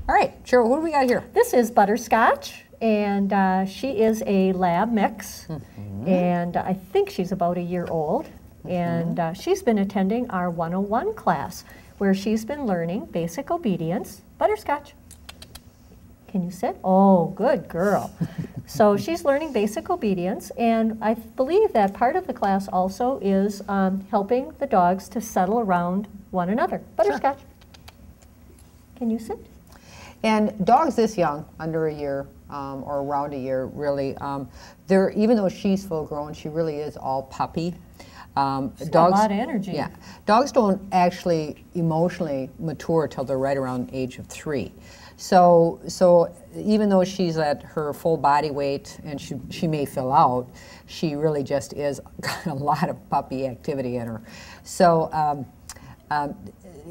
All right, Cheryl, what do we got here? This is Butterscotch, and she is a lab mix, and I think she's about a year old, and she's been attending our 101 class, where she's been learning basic obedience. Butterscotch. Can you sit? Oh, good girl. So she's learning basic obedience, and I believe that part of the class also is helping the dogs to settle around one another. Butterscotch. Sure. Can you sit? And dogs this young, under a year or around a year, really, even though she's full grown, she really is all puppy. Dogs, a lot of energy. Yeah, dogs don't actually emotionally mature till they're right around age of 3. So even though she's at her full body weight and she may fill out, she really just is got a lot of puppy activity in her. So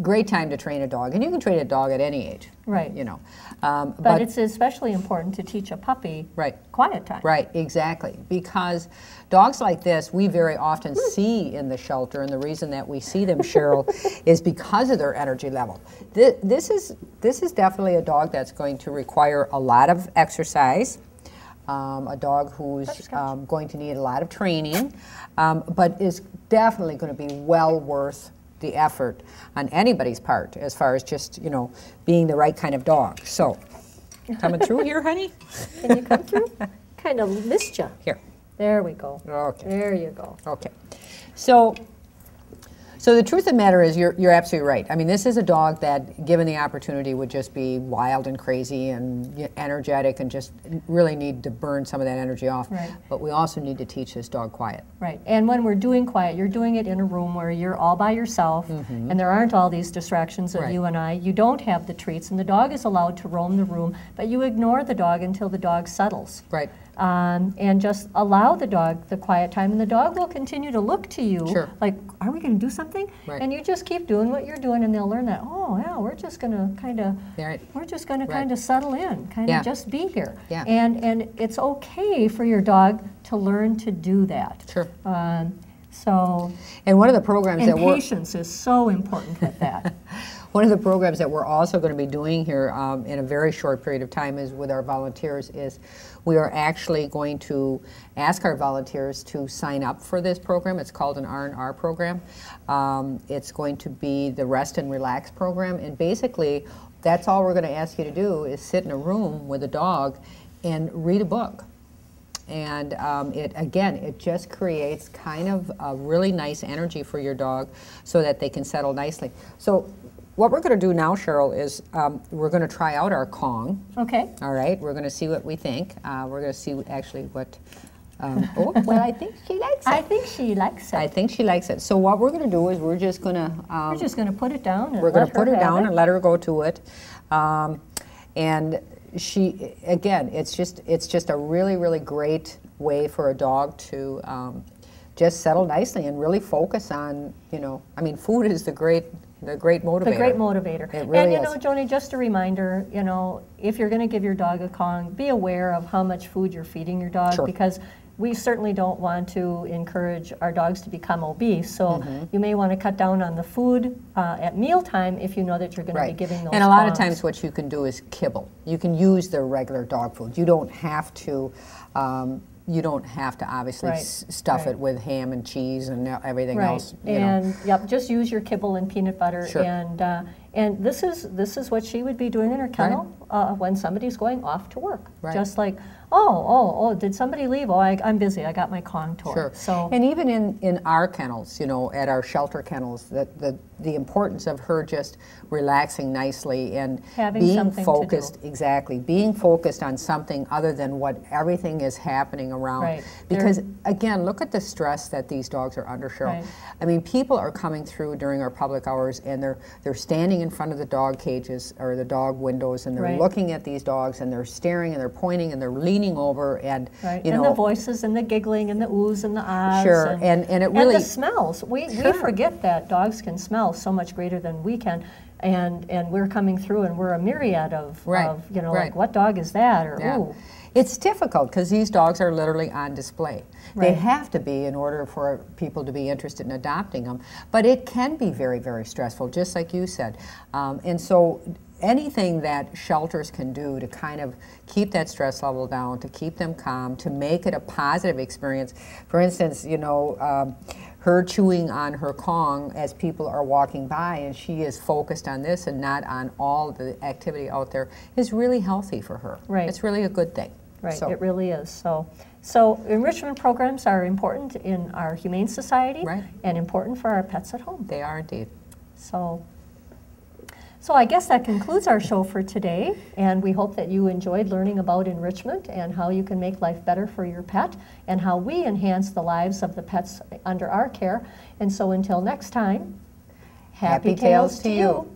great time to train a dog, and you can train a dog at any age. Right. You know, but it's especially important to teach a puppy quiet time. Right, exactly. Because dogs like this, we very often see in the shelter, and the reason that we see them, Cheryl, is because of their energy level. This is definitely a dog that's going to require a lot of exercise. A dog who's going to need a lot of training, but is definitely going to be well worth the effort on anybody's part as far as just, you know, being the right kind of dog. So, coming through here, honey? Can you come through? Kind of missed you. Here. There we go. Okay. There you go. Okay. So the truth of the matter is you're absolutely right. I mean, this is a dog that, given the opportunity, would just be wild and crazy and energetic and just really need to burn some of that energy off. Right. But we also need to teach this dog quiet. Right. And when we're doing quiet, you're doing it in a room where you're all by yourself, and there aren't all these distractions of you and I. You don't have the treats, and the dog is allowed to roam the room, but you ignore the dog until the dog settles. Right. And just allow the dog the quiet time, and the dog will continue to look to you like, are we going to do something? Right. And you just keep doing what you're doing, and they'll learn that, oh yeah, we're just going to kind of kind of settle in, kind of just be here. Yeah. And it's okay for your dog to learn to do that. Sure. And one of the programs that patience is so important with that. One of the programs that we're also going to be doing here in a very short period of time is with our volunteers is we are actually going to ask our volunteers to sign up for this program. It's called an R&R program. It's going to be the Rest and Relax program, and basically that's all we're going to ask you to do is sit in a room with a dog and read a book. And it just creates kind of a really nice energy for your dog so that they can settle nicely. So what we're going to do now, Cheryl, is we're going to try out our Kong. Okay. All right. We're going to see what we think. We're going to see actually what... well, I think she likes it. I think she likes it. I think she likes it. So what we're going to do is we're just going to... we're just going to put it down and we're going to put her down it. and let her go to it. And she, again, it's just a really, really great way for a dog to just settle nicely and really focus on, you know, I mean, food is the great motivator. The great motivator. It really and you know, Joni, just a reminder, you know, if you're going to give your dog a Kong, be aware of how much food you're feeding your dog, because we certainly don't want to encourage our dogs to become obese. So you may want to cut down on the food at mealtime if you know that you're going to be giving those And a lot Kongs. of times what you can do is kibble. You can use their regular dog food. You don't have to obviously stuff it with ham and cheese and everything else. And just use your kibble and peanut butter. Sure. And this is what she would be doing in her kennel when somebody's going off to work. Just like, oh, did somebody leave? Oh, I'm busy. I got my Kong toy. Sure. So, and even in our kennels, you know, at our shelter kennels, the importance of her just relaxing nicely and being focused, being focused on something other than what everything is happening around. Right. Because again, look at the stress that these dogs are under, Cheryl. Right. I mean, people are coming through during our public hours and they're standing in front of the dog cages or the dog windows and they're looking at these dogs and they're staring and they're pointing and they're leaning over and you know, the voices and the giggling and the oohs and the ahs. Sure, and it really... And the smells. We forget that dogs can smell so much greater than we can. And we're coming through and we're a myriad of you know, like, what dog is that? Or, ooh. It's difficult because these dogs are literally on display. They have to be in order for people to be interested in adopting them. But it can be very, very stressful, just like you said. And so anything that shelters can do to kind of keep that stress level down, to keep them calm, to make it a positive experience. For instance, you know, her chewing on her Kong as people are walking by and she is focused on this and not on all the activity out there is really healthy for her. Right. It's really a good thing. Right, So, it really is. So enrichment programs are important in our humane society, right, and important for our pets at home. they are indeed. So I guess that concludes our show for today, and we hope that you enjoyed learning about enrichment and how you can make life better for your pet and how we enhance the lives of the pets under our care. And so until next time, happy tales to you.